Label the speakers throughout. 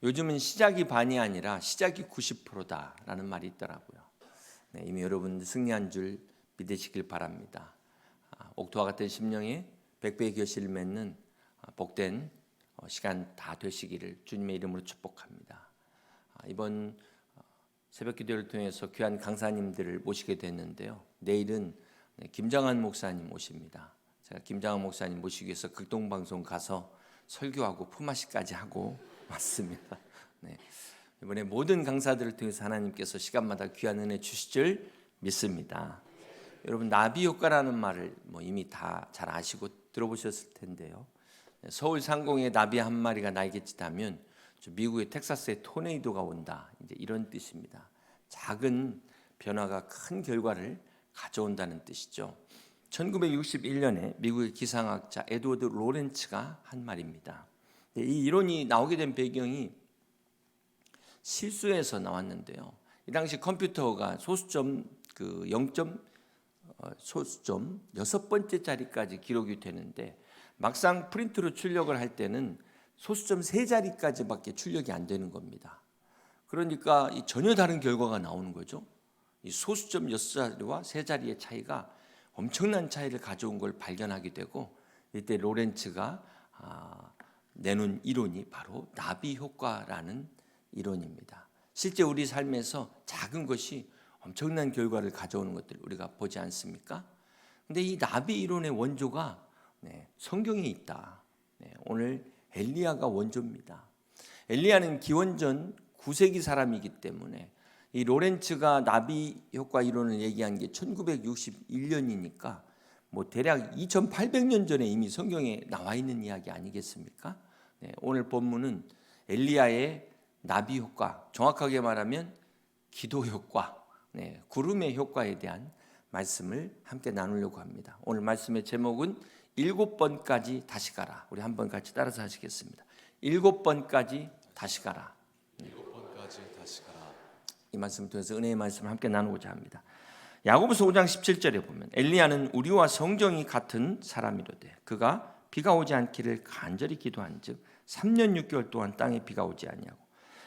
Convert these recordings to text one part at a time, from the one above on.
Speaker 1: 요즘은 시작이 반이 아니라 시작이 90%다라는 말이 있더라고요. 이미 여러분 승리한 줄 믿으시길 바랍니다. 옥토와 같은 심령에 백배의 결실을 맺는 복된 시간 다 되시기를 주님의 이름으로 축복합니다. 이번 새벽 기도를 통해서 귀한 강사님들을 모시게 됐는데요. 내일은 김장한 목사님 오십니다. 제가 김장한 목사님 모시기 위해서 극동방송 가서 설교하고 품앗이까지 하고 왔습니다. 이번에 모든 강사들을 통해서 하나님께서 시간마다 귀한 은혜 주실 줄 믿습니다. 여러분 나비 효과라는 말을 이미 다 잘 아시고 들어보셨을 텐데요. 서울 상공에 나비 한 마리가 날개짓하면 미국의 텍사스에 토네이도가 온다. 이제 이런 뜻입니다. 작은 변화가 큰 결과를 가져온다는 뜻이죠. 1961년에 미국의 기상학자 에드워드 로렌츠가 한 말입니다. 이 이론이 나오게 된 배경이 실수에서 나왔는데요. 이 당시 컴퓨터가 소수점 소수점 6번째 자리까지 기록이 되는데 막상 프린트로 출력을 할 때는 소수점 3자리까지밖에 출력이 안 되는 겁니다. 그러니까 전혀 다른 결과가 나오는 거죠. 이 소수점 6자리와 3자리의 차이가 엄청난 차이를 가져온 걸 발견하게 되고 이때 로렌츠가 내놓은 이론이 바로 나비 효과라는 이론입니다. 실제 우리 삶에서 작은 것이 엄청난 결과를 가져오는 것들을 우리가 보지 않습니까? 근데 이 나비 이론의 원조가 성경에 있다. 오늘 엘리야가 원조입니다. 엘리야는 기원전 9세기 사람이기 때문에 이 로렌츠가 나비 효과 이론을 얘기한 게 1961년이니까 대략 2800년 전에 이미 성경에 나와 있는 이야기 아니겠습니까? 오늘 본문은 엘리야의 나비 효과, 정확하게 말하면 기도 효과, 구름의 효과에 대한 말씀을 함께 나누려고 합니다. 오늘 말씀의 제목은 7번까지 다시 가라. 우리 한번 같이 따라서 하시겠습니다. 7번까지 다시 가라.
Speaker 2: 7번까지 다시 가라.
Speaker 1: 이 말씀을 통해서 은혜의 말씀을 함께 나누고자 합니다. 야고보서 5장 17절에 보면 엘리야는 우리와 성정이 같은 사람이로되 그가 비가 오지 않기를 간절히 기도한즉 3년 6개월 동안 땅에 비가 오지 아니하고.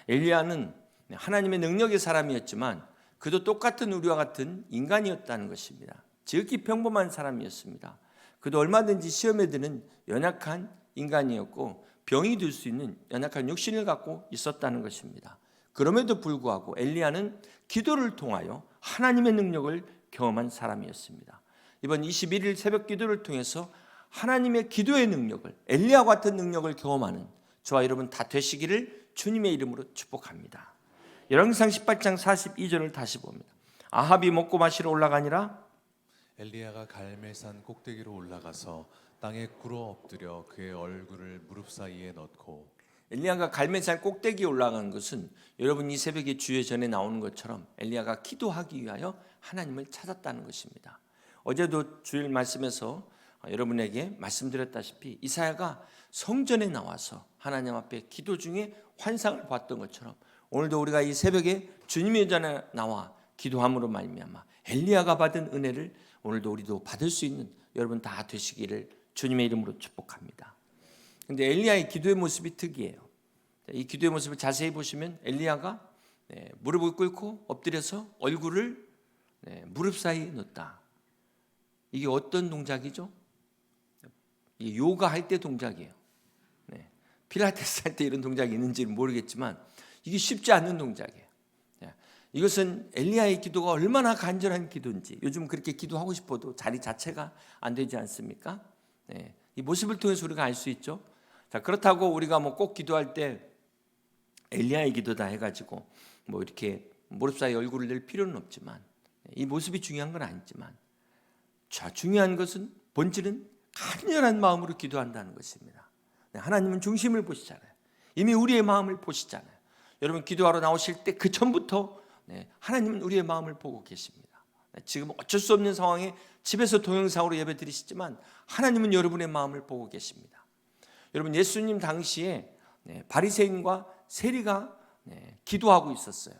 Speaker 1: 엘리야는 하나님의 능력의 사람이었지만 그도 똑같은 우리와 같은 인간이었다는 것입니다. 지극히 평범한 사람이었습니다. 그도 얼마든지 시험에 드는 연약한 인간이었고 병이 들 수 있는 연약한 육신을 갖고 있었다는 것입니다. 그럼에도 불구하고 엘리야는 기도를 통하여 하나님의 능력을 경험한 사람이었습니다. 이번 21일 새벽 기도를 통해서 하나님의 기도의 능력을, 엘리야와 같은 능력을 경험하는 저와 여러분 다 되시기를 주님의 이름으로 축복합니다. 열왕기상 18장 42절을 다시 봅니다. 아합이 먹고 마시러 올라가니라
Speaker 2: 엘리야가 갈멜산 꼭대기로 올라가서 땅에 꿇어 엎드려 그의 얼굴을 무릎 사이에 넣고.
Speaker 1: 엘리야가 갈멜산 꼭대기에 올라간 것은 여러분 이 새벽에 주의 전에 나오는 것처럼 엘리야가 기도하기 위하여 하나님을 찾았다는 것입니다. 어제도 주일 말씀에서 여러분에게 말씀드렸다시피 이사야가 성전에 나와서 하나님 앞에 기도 중에 환상을 봤던 것처럼 오늘도 우리가 이 새벽에 주님의 전에 나와 기도함으로 말미암아 엘리야가 받은 은혜를 오늘도 우리도 받을 수 있는 여러분 다 되시기를 주님의 이름으로 축복합니다. 그런데 엘리야의 기도의 모습이 특이해요. 이 기도의 모습을 자세히 보시면 엘리야가 무릎을 꿇고 엎드려서 얼굴을 무릎 사이에 넣었다. 이게 어떤 동작이죠? 이게 요가 할 때 동작이에요. 필라테스 할 때 이런 동작이 있는지는 모르겠지만 이게 쉽지 않는 동작이에요. 이것은 엘리야의 기도가 얼마나 간절한 기도인지 요즘 그렇게 기도하고 싶어도 자리 자체가 안 되지 않습니까? 이 모습을 통해서 우리가 알 수 있죠. 자, 그렇다고 우리가 꼭 기도할 때 엘리야의 기도다 해가지고 이렇게 무릎 사이 얼굴을 낼 필요는 없지만 이 모습이 중요한 건 아니지만 중요한 것은 본질은 간절한 마음으로 기도한다는 것입니다. 하나님은 중심을 보시잖아요. 이미 우리의 마음을 보시잖아요. 여러분 기도하러 나오실 때 그 전부터 하나님은 우리의 마음을 보고 계십니다. 지금 어쩔 수 없는 상황에 집에서 동영상으로 예배 드리시지만 하나님은 여러분의 마음을 보고 계십니다. 여러분 예수님 당시에 바리새인과 세리가 기도하고 있었어요.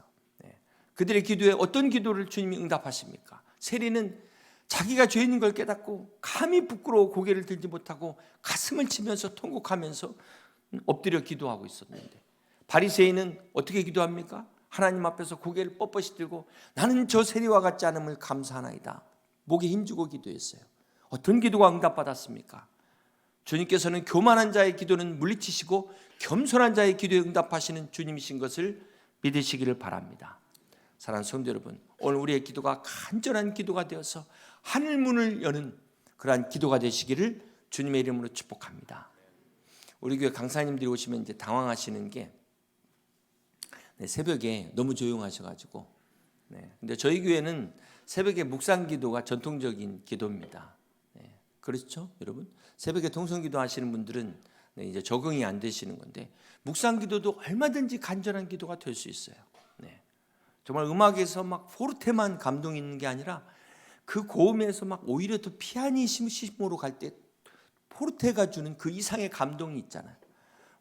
Speaker 1: 그들의 기도에 어떤 기도를 주님이 응답하십니까? 세리는 자기가 죄인인 걸 깨닫고 감히 부끄러워 고개를 들지 못하고 가슴을 치면서 통곡하면서 엎드려 기도하고 있었는데 바리새인은 어떻게 기도합니까? 하나님 앞에서 고개를 뻣뻣이 들고 나는 저 세리와 같지 않음을 감사하나이다. 목에 힘주고 기도했어요. 어떤 기도가 응답받았습니까? 주님께서는 교만한 자의 기도는 물리치시고 겸손한 자의 기도에 응답하시는 주님이신 것을 믿으시기를 바랍니다. 사랑하는 성도 여러분, 오늘 우리의 기도가 간절한 기도가 되어서 하늘문을 여는 그러한 기도가 되시기를 주님의 이름으로 축복합니다. 우리 교회 강사님들이 오시면 이제 당황하시는 게 새벽에 너무 조용하셔가지고 근데 저희 교회는 새벽에 묵상기도가 전통적인 기도입니다. 그렇죠, 여러분? 새벽에 통성기도 하시는 분들은 이제 적응이 안 되시는 건데 묵상기도도 얼마든지 간절한 기도가 될 수 있어요. 정말 음악에서 막 포르테만 감동이 있는 게 아니라 그 고음에서 막 오히려 더 피아니시심으로 갈 때 포르테가 주는 그 이상의 감동이 있잖아요.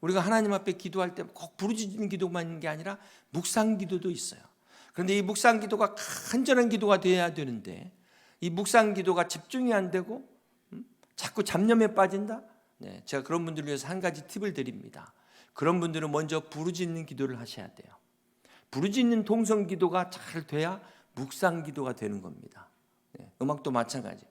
Speaker 1: 우리가 하나님 앞에 기도할 때 꼭 부르짖는 기도만 있는 게 아니라 묵상 기도도 있어요. 그런데 이 묵상 기도가 간절한 기도가 돼야 되는데 이 묵상 기도가 집중이 안 되고 자꾸 잡념에 빠진다? 제가 그런 분들을 위해서 한 가지 팁을 드립니다. 그런 분들은 먼저 부르짖는 기도를 하셔야 돼요. 부르짖는 통성 기도가 잘 돼야 묵상 기도가 되는 겁니다. 음악도 마찬가지.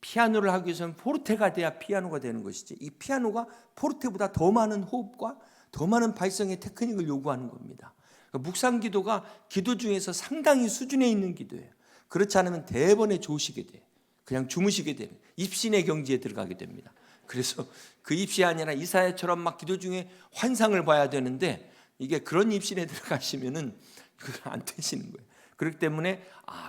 Speaker 1: 피아노를 하기 위해서는 포르테가 돼야 피아노가 되는 것이지 이 피아노가 포르테보다 더 많은 호흡과 더 많은 발성의 테크닉을 요구하는 겁니다. 그러니까 묵상 기도가 기도 중에서 상당히 수준에 있는 기도예요. 그렇지 않으면 대번에 조시게 돼요. 그냥 주무시게 되는 입신의 경지에 들어가게 됩니다. 그래서 그 입시 아니라 이사야처럼 막 기도 중에 환상을 봐야 되는데 이게 그런 입신에 들어가시면은 그거 안 되시는 거예요. 그렇기 때문에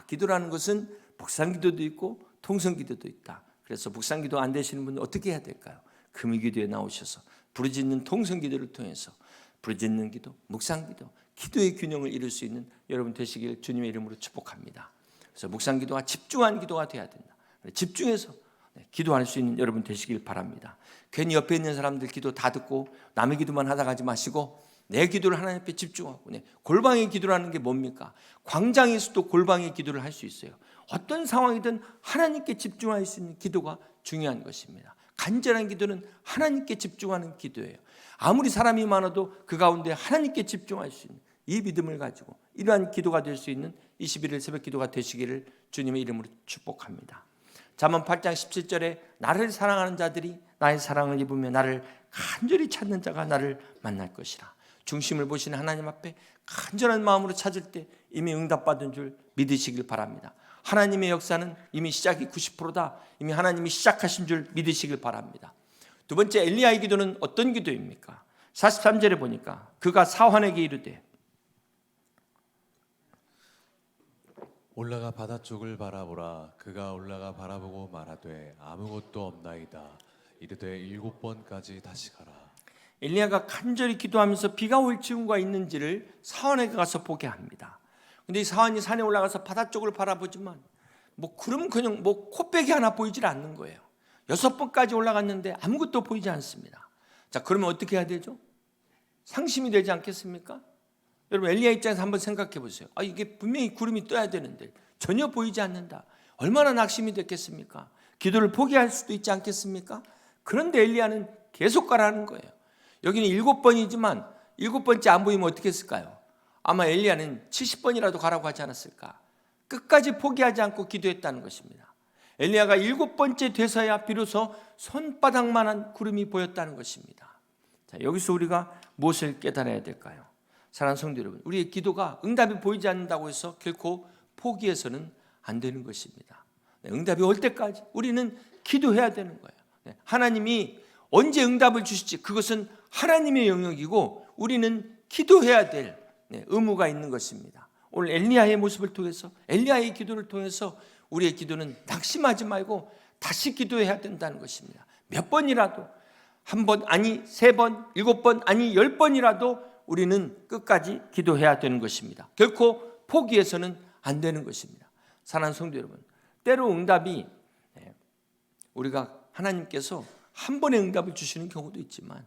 Speaker 1: 기도라는 것은 묵상기도도 있고 통성기도도 있다. 그래서 묵상기도 안 되시는 분은 어떻게 해야 될까요? 금요기도에 나오셔서 부르짖는 통성기도를 통해서 부르짖는 기도, 묵상기도, 기도의 균형을 이룰 수 있는 여러분 되시길 주님의 이름으로 축복합니다. 그래서 묵상기도가 집중한 기도가 돼야 된다. 집중해서 기도할 수 있는 여러분 되시길 바랍니다. 괜히 옆에 있는 사람들 기도 다 듣고 남의 기도만 하다 가지 마시고 내 기도를 하나님 앞에 집중하고 골방의 기도라는 게 뭡니까? 광장에서도 골방의 기도를 할 수 있어요. 어떤 상황이든 하나님께 집중할 수 있는 기도가 중요한 것입니다. 간절한 기도는 하나님께 집중하는 기도예요. 아무리 사람이 많아도 그 가운데 하나님께 집중할 수 있는 이 믿음을 가지고 이러한 기도가 될 수 있는 21일 새벽 기도가 되시기를 주님의 이름으로 축복합니다. 잠언 8장 17절에 나를 사랑하는 자들이 나의 사랑을 입으며 나를 간절히 찾는 자가 나를 만날 것이라. 중심을 보시는 하나님 앞에 간절한 마음으로 찾을 때 이미 응답받은 줄 믿으시길 바랍니다. 하나님의 역사는 이미 시작이 90%다. 이미 하나님이 시작하신 줄 믿으시길 바랍니다. 두 번째 엘리야의 기도는 어떤 기도입니까? 43절에 보니까 그가 사환에게 이르되
Speaker 2: 올라가 바다 쪽을 바라보라. 그가 올라가 바라보고 말하되 아무것도 없나이다. 이르되 7번까지 다시 가라.
Speaker 1: 엘리야가 간절히 기도하면서 비가 올 징후가 있는지를 사환에게 가서 보게 합니다. 근데 이 사환이 산에 올라가서 바다 쪽을 바라보지만 구름 그냥 코빼기 하나 보이질 않는 거예요. 6번까지 올라갔는데 아무것도 보이지 않습니다. 자, 그러면 어떻게 해야 되죠? 상심이 되지 않겠습니까? 여러분 엘리야 입장에서 한번 생각해 보세요. 이게 분명히 구름이 떠야 되는데 전혀 보이지 않는다. 얼마나 낙심이 됐겠습니까? 기도를 포기할 수도 있지 않겠습니까? 그런데 엘리야는 계속 가라는 거예요. 여기는 7번이지만 7번째 안 보이면 어떻게 했을까요? 아마 엘리야는 70번이라도 가라고 하지 않았을까? 끝까지 포기하지 않고 기도했다는 것입니다. 엘리야가 7번째 돼서야 비로소 손바닥만한 구름이 보였다는 것입니다. 자, 여기서 우리가 무엇을 깨달아야 될까요? 사랑하는 성도 여러분, 우리의 기도가 응답이 보이지 않는다고 해서 결코 포기해서는 안 되는 것입니다. 응답이 올 때까지 우리는 기도해야 되는 거예요. 하나님이 언제 응답을 주실지 그것은 하나님의 영역이고 우리는 기도해야 될 의무가 있는 것입니다. 오늘 엘리야의 모습을 통해서 엘리야의 기도를 통해서 우리의 기도는 낙심하지 말고 다시 기도해야 된다는 것입니다. 몇 번이라도 한 번 아니 3번 7번 아니 10번이라도 우리는 끝까지 기도해야 되는 것입니다. 결코 포기해서는 안 되는 것입니다. 사랑하는 성도 여러분, 때로 응답이 우리가 하나님께서 한 번의 응답을 주시는 경우도 있지만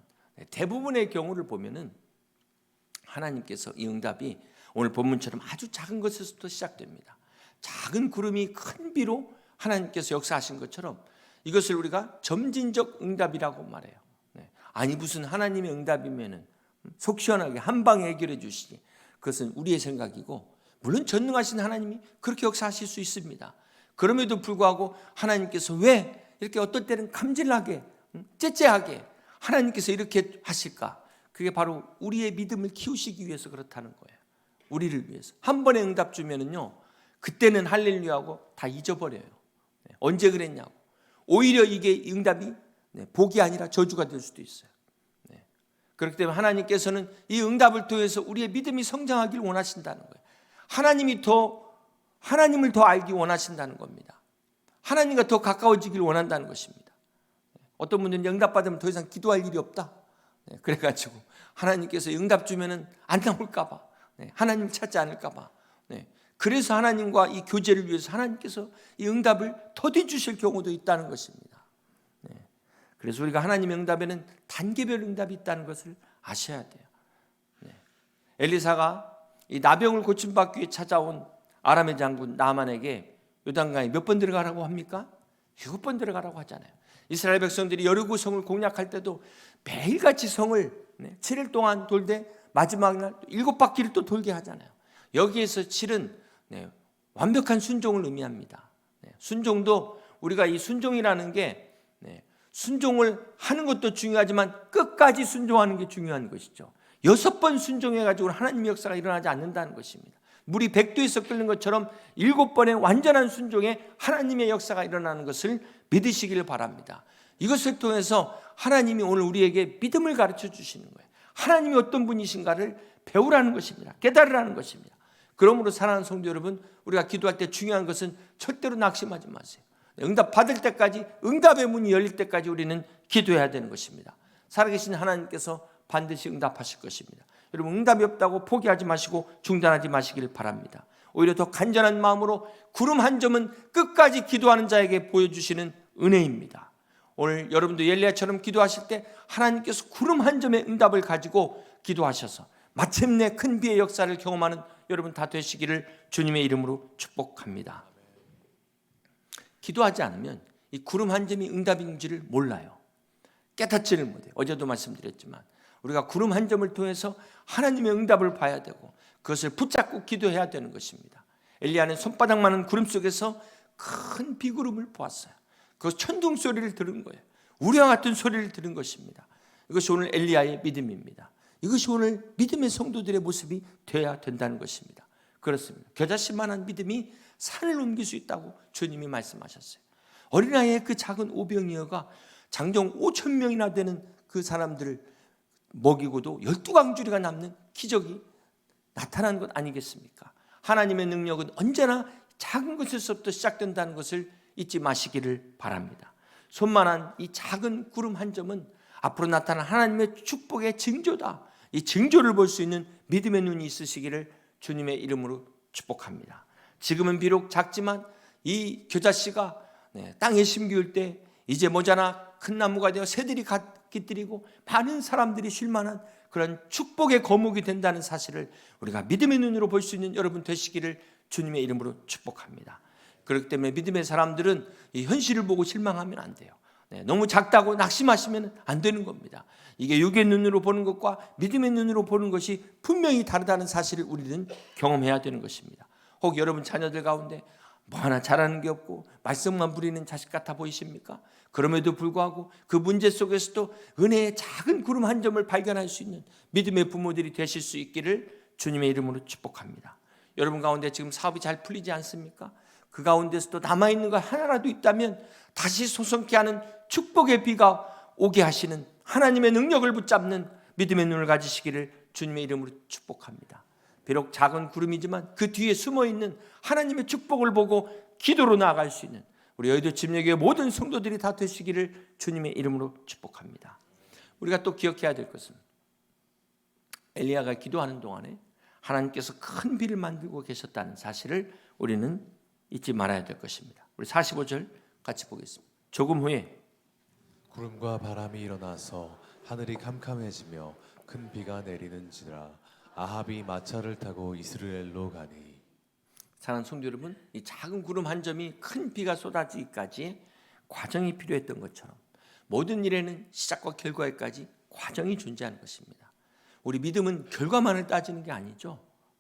Speaker 1: 대부분의 경우를 보면은 하나님께서 이 응답이 오늘 본문처럼 아주 작은 것에서부터 시작됩니다. 작은 구름이 큰 비로 하나님께서 역사하신 것처럼 이것을 우리가 점진적 응답이라고 말해요. 아니 무슨 하나님의 응답이면은 속 시원하게 한 방에 해결해 주시니 그것은 우리의 생각이고, 물론 전능하신 하나님이 그렇게 역사하실 수 있습니다. 그럼에도 불구하고 하나님께서 왜 이렇게 어떤 때는 감질나게 째째하게 하나님께서 이렇게 하실까? 그게 바로 우리의 믿음을 키우시기 위해서 그렇다는 거예요. 우리를 위해서. 한 번에 응답 주면은요, 그때는 할렐루야하고 다 잊어버려요. 언제 그랬냐고. 오히려 이게 응답이 복이 아니라 저주가 될 수도 있어요. 그렇기 때문에 하나님께서는 이 응답을 통해서 우리의 믿음이 성장하길 원하신다는 거예요. 하나님을 더 알기 원하신다는 겁니다. 하나님과 더 가까워지길 원한다는 것입니다. 어떤 분들은 응답 받으면 더 이상 기도할 일이 없다. 그래가지고 하나님께서 응답 주면은 안 나올까 봐, 하나님 찾지 않을까 봐. 그래서 하나님과 이 교제를 위해서 하나님께서 이 응답을 더디 주실 경우도 있다는 것입니다. 그래서 우리가 하나님의 응답에는 단계별 응답이 있다는 것을 아셔야 돼요. 엘리사가 이 나병을 고침받기 위해 찾아온 아람의 장군 나만에게 요단강에 몇 번 들어가라고 합니까? 7번 들어가라고 하잖아요. 이스라엘 백성들이 여리고 성을 공략할 때도 매일같이 성을 7일 동안 돌되 마지막 날 7바퀴를 또 돌게 하잖아요. 여기에서 7은 완벽한 순종을 의미합니다. 순종도 우리가 이 순종이라는 게 순종을 하는 것도 중요하지만 끝까지 순종하는 게 중요한 것이죠. 6번 순종해가지고 하나님의 역사가 일어나지 않는다는 것입니다. 물이 100도에서 끓는 것처럼 7번의 완전한 순종에 하나님의 역사가 일어나는 것을 믿으시길 바랍니다. 이것을 통해서 하나님이 오늘 우리에게 믿음을 가르쳐 주시는 거예요. 하나님이 어떤 분이신가를 배우라는 것입니다. 깨달으라는 것입니다. 그러므로 사랑하는 성도 여러분, 우리가 기도할 때 중요한 것은 절대로 낙심하지 마세요. 응답 받을 때까지, 응답의 문이 열릴 때까지 우리는 기도해야 되는 것입니다. 살아계신 하나님께서 반드시 응답하실 것입니다. 여러분, 응답이 없다고 포기하지 마시고 중단하지 마시길 바랍니다. 오히려 더 간절한 마음으로 구름 한 점은 끝까지 기도하는 자에게 보여주시는 은혜입니다. 오늘 여러분도 엘리야처럼 기도하실 때 하나님께서 구름 한 점의 응답을 가지고 기도하셔서 마침내 큰 비의 역사를 경험하는 여러분 다 되시기를 주님의 이름으로 축복합니다. 기도하지 않으면 이 구름 한 점이 응답인지를 몰라요. 깨닫지를 못해요. 어제도 말씀드렸지만 우리가 구름 한 점을 통해서 하나님의 응답을 봐야 되고 그것을 붙잡고 기도해야 되는 것입니다. 엘리야는 손바닥만한 구름 속에서 큰 비구름을 보았어요. 그 천둥 소리를 들은 거예요. 우리와 같은 소리를 들은 것입니다. 이것이 오늘 엘리야의 믿음입니다. 이것이 오늘 믿음의 성도들의 모습이 되어야 된다는 것입니다. 그렇습니다. 겨자씨만한 믿음이 산을 옮길 수 있다고 주님이 말씀하셨어요. 어린아이의 그 작은 오병이어가 장정 5,000명이나 되는 그 사람들을 먹이고도 12광주리가 남는 기적이 나타난 것 아니겠습니까? 하나님의 능력은 언제나 작은 것에서부터 시작된다는 것을 잊지 마시기를 바랍니다. 손만한 이 작은 구름 한 점은 앞으로 나타난 하나님의 축복의 징조다. 이 징조를 볼 수 있는 믿음의 눈이 있으시기를 주님의 이름으로 축복합니다. 지금은 비록 작지만 이 겨자씨가 땅에 심기울 때 이제 모자나 큰 나무가 되어 새들이 깃들이고 많은 사람들이 쉴 만한 그런 축복의 거목이 된다는 사실을 우리가 믿음의 눈으로 볼 수 있는 여러분 되시기를 주님의 이름으로 축복합니다. 그렇기 때문에 믿음의 사람들은 이 현실을 보고 실망하면 안 돼요. 너무 작다고 낙심하시면 안 되는 겁니다. 이게 육의 눈으로 보는 것과 믿음의 눈으로 보는 것이 분명히 다르다는 사실을 우리는 경험해야 되는 것입니다. 혹 여러분 자녀들 가운데 뭐 하나 잘하는 게 없고 말썽만 부리는 자식 같아 보이십니까? 그럼에도 불구하고 그 문제 속에서도 은혜의 작은 구름 한 점을 발견할 수 있는 믿음의 부모들이 되실 수 있기를 주님의 이름으로 축복합니다. 여러분 가운데 지금 사업이 잘 풀리지 않습니까? 그 가운데서도 남아있는 거 하나라도 있다면 다시 솟성케 하는 축복의 비가 오게 하시는 하나님의 능력을 붙잡는 믿음의 눈을 가지시기를 주님의 이름으로 축복합니다. 비록 작은 구름이지만 그 뒤에 숨어있는 하나님의 축복을 보고 기도로 나아갈 수 있는 우리 여의도 침례교회 모든 성도들이 다 되시기를 주님의 이름으로 축복합니다. 우리가 또 기억해야 될 것은 엘리야가 기도하는 동안에 하나님께서 큰 비를 만들고 계셨다는 사실을 우리는 잊지 말아야 될 것입니다. 우리 45절 같이 보겠습니다. 조금 후에
Speaker 2: 구름과 바람이 일어나서 하늘이 캄캄해지며 큰 비가 내리는지라 아합이 마차를 타고 이스라엘로 가니.
Speaker 1: 사랑하는 성도 여러분, 이 작은 구름 한 점이 큰 비가 쏟아지기까지 과정이 필요했던 것처럼 모든 일에는 시작과 결과에까지 과정이 존재하는 것입니다. 우리 믿음은 결과만을 따지는 게 아니죠.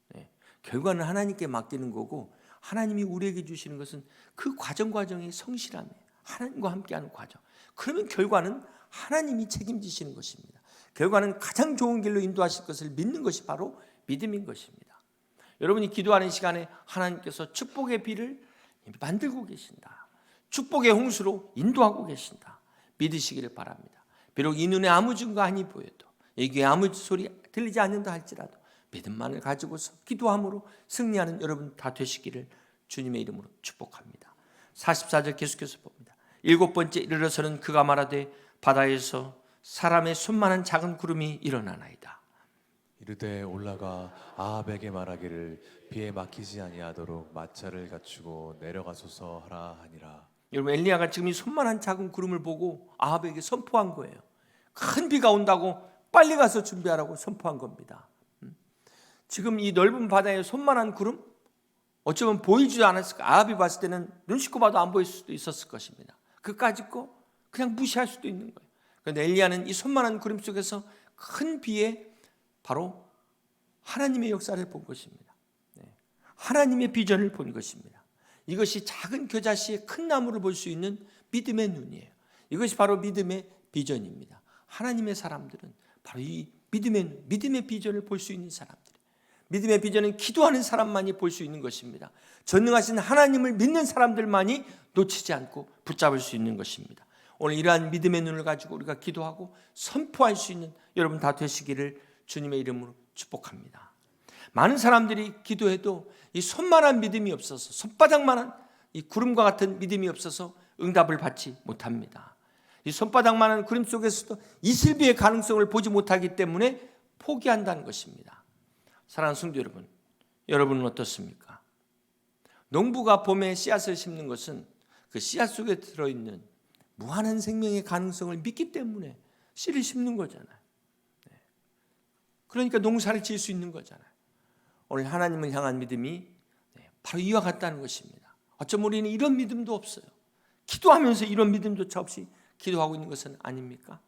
Speaker 1: 네. 결과는 하나님께 맡기는 거고 하나님이 우리에게 주시는 것은 그 과정의 성실함이에요. 하나님과 함께하는 과정. 그러면 결과는 하나님이 책임지시는 것입니다. 결과는 가장 좋은 길로 인도하실 것을 믿는 것이 바로 믿음인 것입니다. 여러분이 기도하는 시간에 하나님께서 축복의 비를 만들고 계신다. 축복의 홍수로 인도하고 계신다. 믿으시기를 바랍니다. 비록 이 눈에 아무 증거 아니 보여도 이 귀에 아무 소리 들리지 않는다 할지라도 믿음만을 가지고서 기도함으로 승리하는 여러분 다 되시기를 주님의 이름으로 축복합니다. 44절 계속해서 봅니다. 7번째 이르러서는 그가 말하되 바다에서 사람의 손만한 작은 구름이 일어나나이다.
Speaker 2: 이르되 올라가 아합에게 말하기를 비에 막히지 아니하도록 마차를 갖추고 내려가소서 하라 하니라.
Speaker 1: 여러분 엘리야가 지금 이 손만한 작은 구름을 보고 아합에게 선포한 거예요. 큰 비가 온다고 빨리 가서 준비하라고 선포한 겁니다. 지금 이 넓은 바다에 손만한 구름? 어쩌면 보이지도 않았을까. 아합이 봤을 때는 눈 씻고 봐도 안 보일 수도 있었을 것입니다. 그까짓 거 그냥 무시할 수도 있는 거예요. 그런데 엘리야는 이 손만한 구름 속에서 큰 비에 바로 하나님의 역사를 본 것입니다. 하나님의 비전을 본 것입니다. 이것이 작은 겨자씨의 큰 나무를 볼 수 있는 믿음의 눈이에요. 이것이 바로 믿음의 비전입니다. 하나님의 사람들은 바로 이 믿음의 비전을 볼 수 있는 사람들. 믿음의 비전은 기도하는 사람만이 볼 수 있는 것입니다. 전능하신 하나님을 믿는 사람들만이 놓치지 않고 붙잡을 수 있는 것입니다. 오늘 이러한 믿음의 눈을 가지고 우리가 기도하고 선포할 수 있는 여러분 다 되시기를 주님의 이름으로 축복합니다. 많은 사람들이 기도해도 이 손만한 믿음이 없어서 손바닥만한 이 구름과 같은 믿음이 없어서 응답을 받지 못합니다. 이 손바닥만한 구름 속에서도 이슬비의 가능성을 보지 못하기 때문에 포기한다는 것입니다. 사랑하는 성도 여러분, 여러분은 어떻습니까? 농부가 봄에 씨앗을 심는 것은 그 씨앗 속에 들어있는 무한한 생명의 가능성을 믿기 때문에 씨를 심는 거잖아요. 그러니까 농사를 지을 수 있는 거잖아요. 오늘 하나님을 향한 믿음이 바로 이와 같다는 것입니다. 어쩌면 우리는 이런 믿음도 없어요. 기도하면서 이런 믿음조차 없이 기도하고 있는 것은 아닙니까?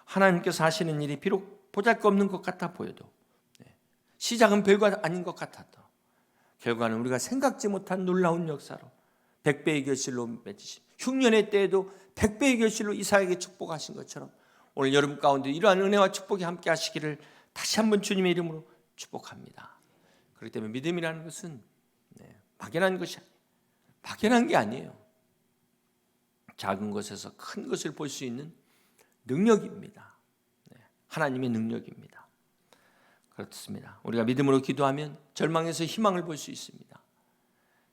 Speaker 1: 하나님께서 하시는 일이 비록 보잘것없는 것 같아 보여도 시작은 별거 아닌 것 같아도 결과는 우리가 생각지 못한 놀라운 역사로 100배의 결실로 맺으신 흉년의 때에도 100배의 결실로 이삭에게 축복하신 것처럼 오늘 여러분 가운데 이러한 은혜와 축복이 함께 하시기를 다시 한번 주님의 이름으로 축복합니다. 그렇기 때문에 믿음이라는 것은 막연한 것이 아니에요. 막연한 게 아니에요. 작은 것에서 큰 것을 볼 수 있는 능력입니다. 하나님의 능력입니다. 그렇습니다. 우리가 믿음으로 기도하면 절망에서 희망을 볼 수 있습니다.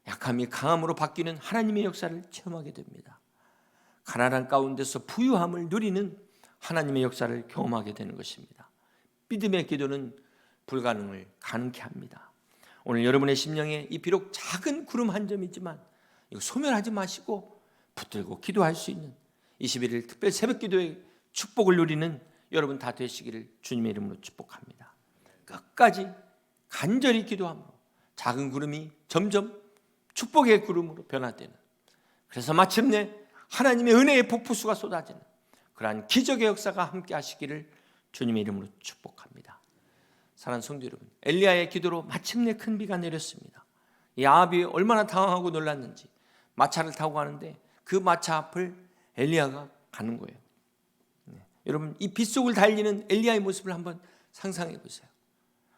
Speaker 1: 약함이 강함으로 바뀌는 하나님의 역사를 체험하게 됩니다. 가난한 가운데서 부유함을 누리는 하나님의 역사를 경험하게 되는 것입니다. 믿음의 기도는 불가능을 가능케 합니다. 오늘 여러분의 심령에 이 비록 작은 구름 한 점이지만 이거 소멸하지 마시고 붙들고 기도할 수 있는 21일 특별 새벽 기도의 축복을 누리는 여러분 다 되시기를 주님의 이름으로 축복합니다. 끝까지 간절히 기도함으로 작은 구름이 점점 축복의 구름으로 변화되는, 그래서 마침내 하나님의 은혜의 폭포수가 쏟아지는 그러한 기적의 역사가 함께 하시기를 주님의 이름으로 축복합니다. 사랑하는 성도 여러분, 엘리야의 기도로 마침내 큰 비가 내렸습니다. 이 아합이 얼마나 당황하고 놀랐는지 마차를 타고 가는데 그 마차 앞을 엘리야가 가는 거예요. 여러분, 이 빗속을 달리는 엘리야의 모습을 한번 상상해 보세요.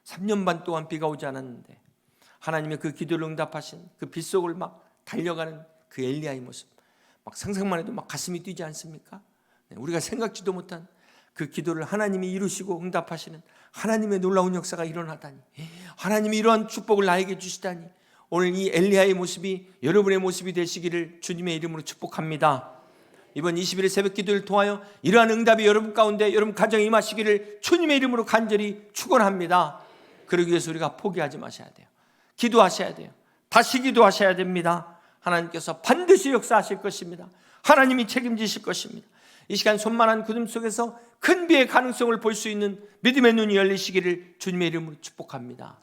Speaker 1: 3년 반 동안 비가 오지 않았는데 하나님의 그 기도를 응답하신 그 빗속을 막 달려가는 그 엘리야의 모습, 막 상상만 해도 막 가슴이 뛰지 않습니까? 우리가 생각지도 못한 그 기도를 하나님이 이루시고 응답하시는 하나님의 놀라운 역사가 일어나다니, 하나님이 이러한 축복을 나에게 주시다니, 오늘 이 엘리야의 모습이 여러분의 모습이 되시기를 주님의 이름으로 축복합니다. 이번 21일 새벽 기도를 통하여 이러한 응답이 여러분 가운데 여러분 가정에 임하시기를 주님의 이름으로 간절히 축원합니다. 그러기 위해서 우리가 포기하지 마셔야 돼요. 기도하셔야 돼요. 다시 기도하셔야 됩니다. 하나님께서 반드시 역사하실 것입니다. 하나님이 책임지실 것입니다. 이 시간 손만한 구름 속에서 큰 비의 가능성을 볼 수 있는 믿음의 눈이 열리시기를 주님의 이름으로 축복합니다.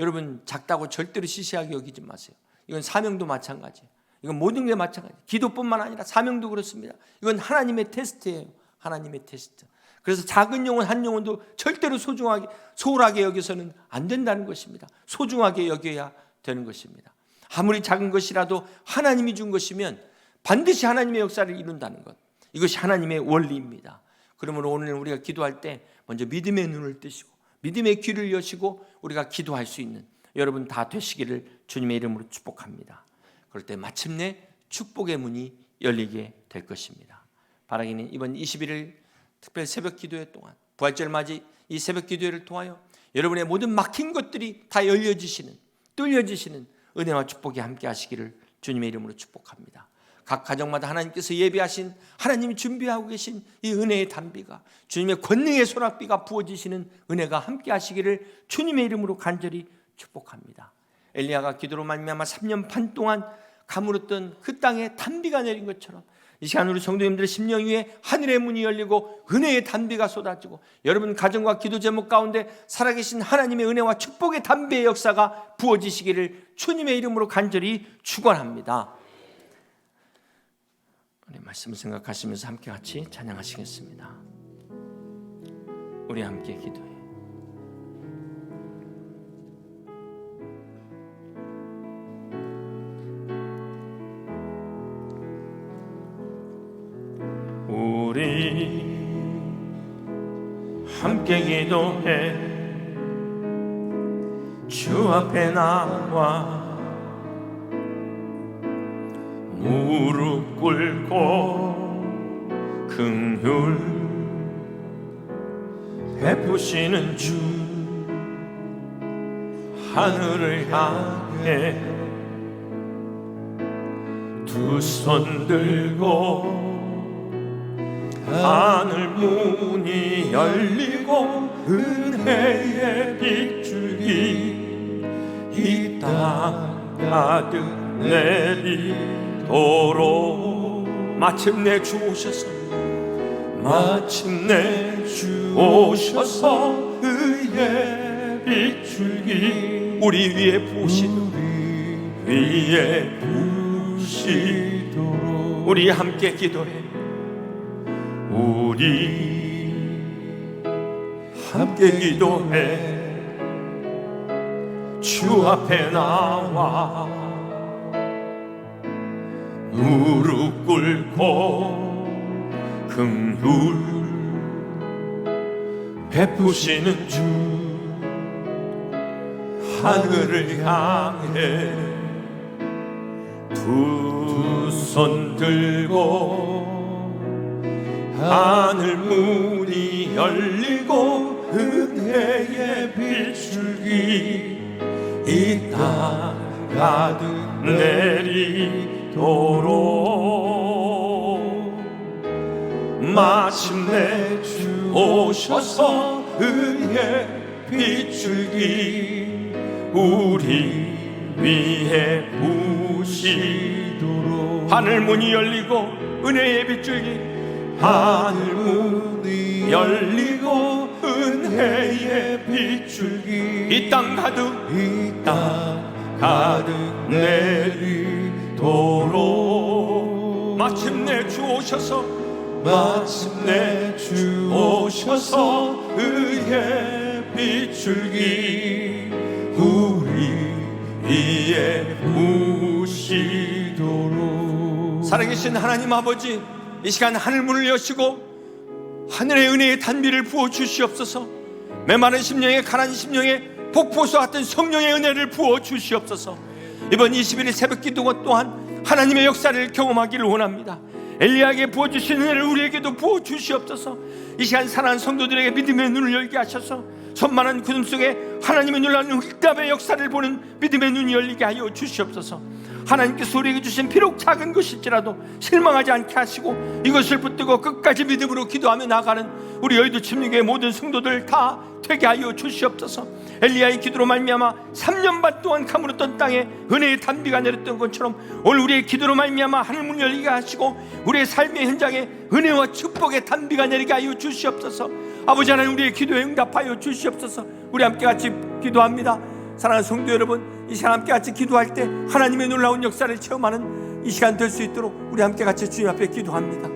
Speaker 1: 여러분, 작다고 절대로 시시하게 여기지 마세요. 이건 사명도 마찬가지예요. 이건 모든 게 마찬가지예요. 기도뿐만 아니라 사명도 그렇습니다. 이건 하나님의 테스트예요. 하나님의 테스트. 그래서 작은 영혼 한 영혼도 절대로 소홀하게 여겨서는 안 된다는 것입니다. 소중하게 여겨야 되는 것입니다. 아무리 작은 것이라도 하나님이 준 것이면 반드시 하나님의 역사를 이룬다는 것, 이것이 하나님의 원리입니다. 그러므로 오늘 우리가 기도할 때 먼저 믿음의 눈을 뜨시고 믿음의 귀를 여시고 우리가 기도할 수 있는 여러분 다 되시기를 주님의 이름으로 축복합니다. 그럴 때 마침내 축복의 문이 열리게 될 것입니다. 바라기는 이번 21일 특별 새벽 기도회 동안 부활절 맞이 이 새벽 기도회를 통하여 여러분의 모든 막힌 것들이 다 열려지시는, 뚫려지시는 은혜와 축복이 함께 하시기를 주님의 이름으로 축복합니다. 각 가정마다 하나님께서 예비하신, 하나님이 준비하고 계신 이 은혜의 단비가, 주님의 권능의 소낙비가 부어지시는 은혜가 함께 하시기를 주님의 이름으로 간절히 축복합니다. 엘리야가 기도로 말미암아 3년 반 동안 가물었던 그 땅에 단비가 내린 것처럼 이 시간 우리 성도님들의 심령 위에 하늘의 문이 열리고 은혜의 단비가 쏟아지고 여러분 가정과 기도 제목 가운데 살아계신 하나님의 은혜와 축복의 단비의 역사가 부어지시기를 주님의 이름으로 간절히 축원합니다. 우리 말씀을 생각하시면서 함께 같이 찬양하시겠습니다. 우리 함께 기도해. 우리 함께 기도해. 주 앞에 나와 무릎 꿇고 긍휼 베푸시는 주, 하늘을 향해 두 손 들고 하늘 문이 열리고 은혜의 빗줄기 이 땅 가득 내리도록 마침내 주 오셔서 의의 빗줄기 우리 위에 부으시도록 우리 함께 기도해. 우리 함께 기도해. 주 앞에 나와 무릎 꿇고 긍휼 베푸시는 주, 하늘을 향해 두 손 들고 하늘 문이 열리고 은혜의 빗줄기 이 땅 가득 내리도록 마침내 주 오셔서 은혜의 빗줄기 우리 위에 부으시도록 하늘 문이 열리고 은혜의 빗줄기 하늘 문이 열리고 은혜의 빗줄기 이 땅 가득 내리도록 마침내 주 오셔서 의의 빗줄기 우리 위에 부으시도록 살아계신 하나님 아버지, 이 시간 하늘문을 여시고 하늘의 은혜의 단비를 부어 주시옵소서. 메마른 심령에 가난 심령에 폭포수 같은 성령의 은혜를 부어 주시옵소서. 이번 21일 새벽 기도 또한 하나님의 역사를 경험하기를 원합니다. 엘리야에게 부어주신 은혜를 우리에게도 부어 주시옵소서. 이 시간 사랑하는 성도들에게 믿음의 눈을 열게 하셔서 손만한 구름 속에 하나님의 놀라운 응답의 역사를 보는 믿음의 눈이 열리게 하여 주시옵소서. 하나님께서 우리에게 주신 비록 작은 것일지라도 실망하지 않게 하시고 이것을 붙들고 끝까지 믿음으로 기도하며 나가는 우리 여의도 침례교회 모든 성도들 다 되게 하여 주시옵소서. 엘리야의 기도로 말미암아 3년 반 동안 가물었던 땅에 은혜의 단비가 내렸던 것처럼 오늘 우리의 기도로 말미암아 하늘문 열리게 하시고 우리의 삶의 현장에 은혜와 축복의 단비가 내리게 하여 주시옵소서. 아버지 하나님, 우리의 기도에 응답하여 주시옵소서. 우리 함께 같이 기도합니다. 사랑하는 성도 여러분, 이 시간 함께 같이 기도할 때 하나님의 놀라운 역사를 체험하는 이 시간 될 수 있도록 우리 함께 같이 주님 앞에 기도합니다.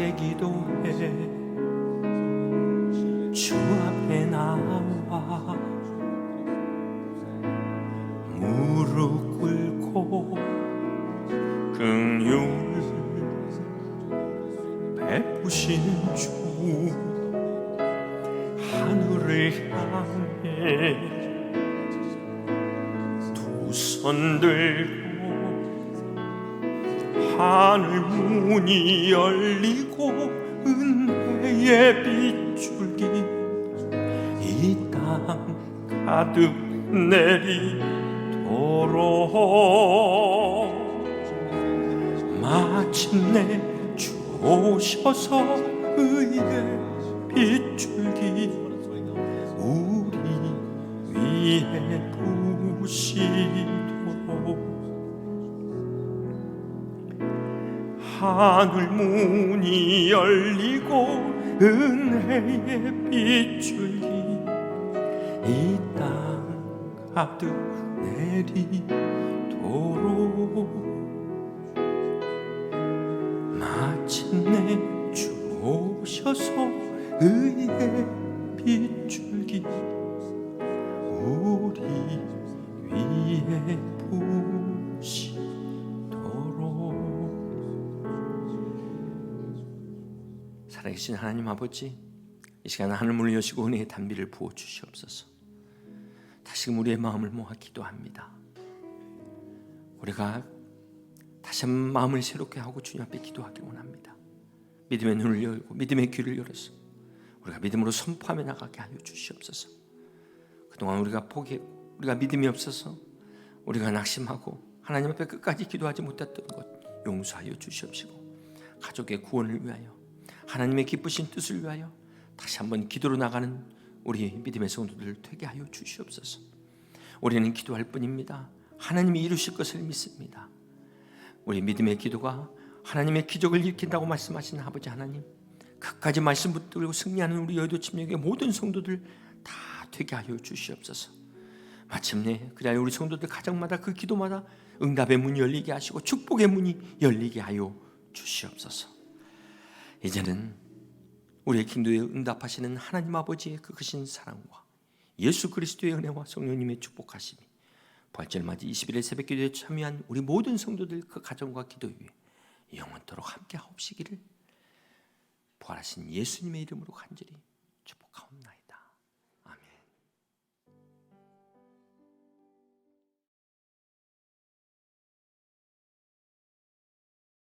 Speaker 1: 새벽에 기도해 주 앞에 나와 무릎 꿇고 긍휼 베푸신 주 하늘을 향해 두 손 들고 하늘 문이 열리고 은혜의 빗줄기 이 땅 가득 내리도록 마침내 주 오셔서 의의 빗줄기 우리 위에 부시도록 하늘 문이 열리고 은혜의 빗줄기 이 땅 가득 내리도록 마침내 주 오셔서 의의 빗줄기 우리 위에 부시도록. 살아계신 하나님 아버지, 이 시간 하늘문을 여시고 은혜의 단비를 부어 주시옵소서. 다시금 우리의 마음을 모아 기도합니다. 우리가 다시 한번 마음을 새롭게 하고 주님 앞에 기도하기 원합니다. 믿음의 눈을 열고 믿음의 귀를 열어서 우리가 믿음으로 선포하며 나가게 하여 주시옵소서. 그동안 우리가 포기했고 우리가 믿음이 없어서 우리가 낙심하고 하나님 앞에 끝까지 기도하지 못했던 것 용서하여 주시옵시고, 가족의 구원을 위하여 하나님의 기쁘신 뜻을 위하여 다시 한번 기도로 나가는 우리 믿음의 성도들을 되게 하여 주시옵소서. 우리는 기도할 뿐입니다. 하나님이 이루실 것을 믿습니다. 우리 믿음의 기도가 하나님의 기적을 일으킨다고 말씀하신 아버지 하나님, 끝까지 말씀 붙들고 승리하는 우리 여의도 침략의 모든 성도들 다 되게 하여 주시옵소서. 마침내 그 자리에 우리 성도들 가정마다 그 기도마다 응답의 문이 열리게 하시고 축복의 문이 열리게 하여 주시옵소서. 이제는 우리의 기도에 응답하시는 하나님 아버지의 그 크신 사랑과 예수 그리스도의 은혜와 성령님의 축복하심이 부활절 맞이 21일 새벽 기도에 참여한 우리 모든 성도들 그 가정과 기도 위에 영원토록 함께 하옵시기를 부활하신 예수님의 이름으로 간절히 축복하옵나이다.